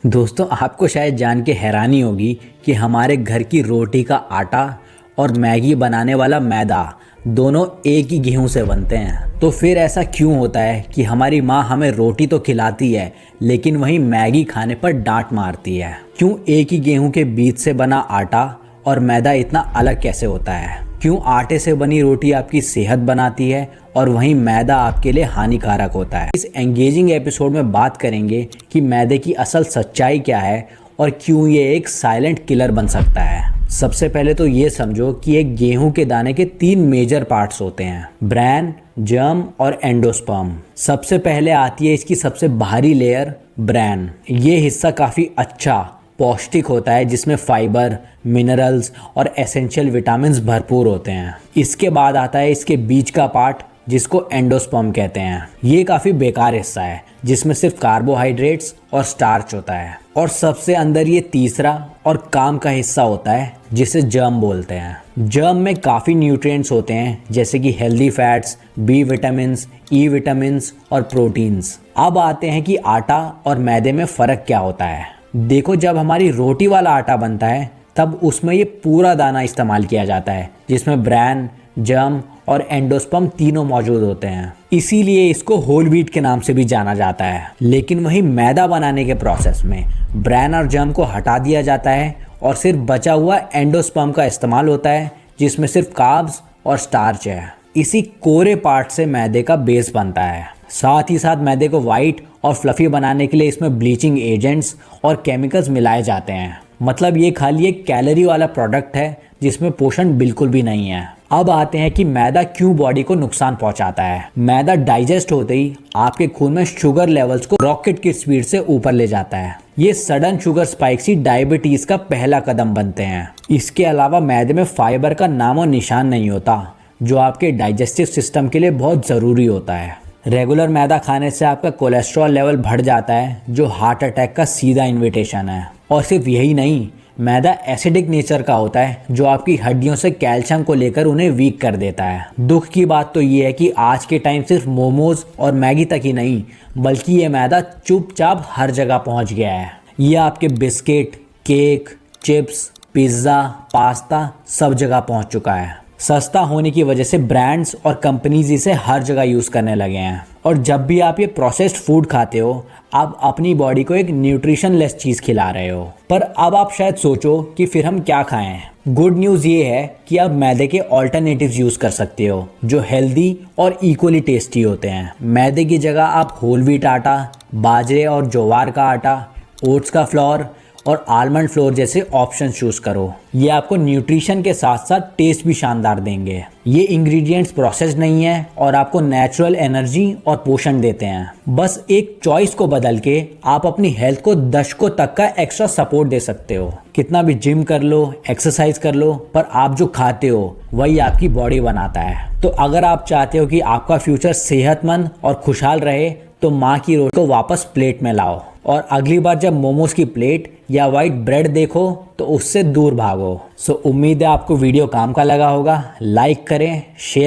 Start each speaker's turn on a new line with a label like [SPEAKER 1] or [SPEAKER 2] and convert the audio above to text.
[SPEAKER 1] दोस्तों, आपको शायद जान के हैरानी होगी कि हमारे घर की रोटी का आटा और मैगी बनाने वाला मैदा दोनों एक ही गेहूं से बनते हैं। तो फिर ऐसा क्यों होता है कि हमारी माँ हमें रोटी तो खिलाती है लेकिन वहीं मैगी खाने पर डांट मारती है? क्यों एक ही गेहूं के बीज से बना आटा और मैदा इतना अलग कैसे होता है? क्यों आटे से बनी रोटी आपकी सेहत बनाती है और वहीं मैदा आपके लिए हानिकारक होता है? इस एंगेजिंग एपिसोड में बात करेंगे कि मैदे की असल सच्चाई क्या है और क्यों ये एक साइलेंट किलर बन सकता है। सबसे पहले तो ये समझो कि एक गेहूं के दाने के 3 मेजर पार्ट्स होते हैं: ब्रैन, जर्म और एंडोस्पर्म। सबसे पहले आती है इसकी सबसे बाहरी लेयर, ब्रैन। ये हिस्सा काफ़ी अच्छा पौष्टिक होता है जिसमें फाइबर, मिनरल्स और एसेंशियल विटामिन्स भरपूर होते हैं। इसके बाद आता है इसके बीच का पार्ट जिसको एंडोस्पर्म कहते हैं। ये काफ़ी बेकार हिस्सा है जिसमें सिर्फ कार्बोहाइड्रेट्स और स्टार्च होता है। और सबसे अंदर ये तीसरा और काम का हिस्सा होता है जिसे जर्म बोलते हैं। जर्म में काफ़ी न्यूट्रिएंट्स होते हैं जैसे कि हेल्दी फैट्स, बी विटामिन्स, ई विटामिन्स और प्रोटीन्स। अब आते हैं कि आटा और मैदे में फ़र्क क्या होता है। देखो, जब हमारी रोटी वाला आटा बनता है तब उसमें ये पूरा दाना इस्तेमाल किया जाता है जिसमें ब्रैन, जर्म और एंडोस्पर्म तीनों मौजूद होते हैं। इसीलिए इसको होल व्हीट के नाम से भी जाना जाता है। लेकिन वहीं मैदा बनाने के प्रोसेस में ब्रैन और जर्म को हटा दिया जाता है और सिर्फ बचा हुआ एंडोस्पर्म का इस्तेमाल होता है जिसमें सिर्फ कार्ब्स और स्टार्च है। इसी कोरे पार्ट से मैदे का बेस बनता है। साथ ही साथ मैदे को वाइट और फ्लफी बनाने के लिए इसमें ब्लीचिंग एजेंट्स और केमिकल्स मिलाए जाते हैं। मतलब ये खाली एक कैलोरी वाला प्रोडक्ट है जिसमें पोषण बिल्कुल भी नहीं है। अब आते हैं कि मैदा क्यों बॉडी को नुकसान पहुंचाता है। मैदा डाइजेस्ट होते ही आपके खून में शुगर लेवल्स को रॉकेट की स्पीड से ऊपर ले जाता है। ये सडन शुगर स्पाइक्स ही डायबिटीज का पहला कदम बनते हैं। इसके अलावा मैदे में फाइबर का नामो निशान नहीं होता जो आपके डाइजेस्टिव सिस्टम के लिए बहुत ज़रूरी होता है। रेगुलर मैदा खाने से आपका कोलेस्ट्रॉल लेवल बढ़ जाता है जो हार्ट अटैक का सीधा इन्विटेशन है। और सिर्फ यही नहीं, मैदा एसिडिक नेचर का होता है जो आपकी हड्डियों से कैल्शियम को लेकर उन्हें वीक कर देता है। दुख की बात तो ये है कि आज के टाइम सिर्फ मोमोज और मैगी तक ही नहीं बल्कि ये मैदा चुपचाप हर जगह पहुंच गया है। ये आपके biscuit, cake, chips, pizza, pasta सब जगह पहुंच चुका है। सस्ता होने की वजह से ब्रांड्स और कंपनीज इसे हर जगह यूज़ करने लगे हैं। और जब भी आप ये प्रोसेस्ड फूड खाते हो आप अपनी बॉडी को एक न्यूट्रिशन लेस चीज़ खिला रहे हो। पर अब आप शायद सोचो कि फिर हम क्या खाएं। गुड न्यूज़ ये है कि आप मैदे के ऑल्टरनेटिव्स यूज़ कर सकते हो जो हेल्दी और इक्वली टेस्टी होते हैं। मैदे की जगह आप होल व्हीट आटा, बाजरे और ज्वार का आटा, ओट्स का फ्लोर और आलमंड फ्लोर जैसे ऑप्शन चूज करो। ये आपको न्यूट्रिशन के साथ साथ टेस्ट भी शानदार देंगे। ये इंग्रेडिएंट्स प्रोसेस्ड नहीं है और आपको नेचुरल एनर्जी और पोषण देते हैं। बस एक चॉइस को बदल के आप अपनी हेल्थ को दशकों तक का एक्स्ट्रा सपोर्ट दे सकते हो। कितना भी जिम कर लो, एक्सरसाइज कर लो, पर आप जो खाते हो वही आपकी बॉडी बनाता है। तो अगर आप चाहते हो कि आपका फ्यूचर सेहतमंद और खुशहाल रहे तो माँ की रोटी को वापस प्लेट में लाओ और अगली बार जब मोमोज की प्लेट या वाइट ब्रेड देखो तो उससे दूर भागो। उम्मीद है आपको वीडियो काम का लगा होगा। लाइक करें, शेयर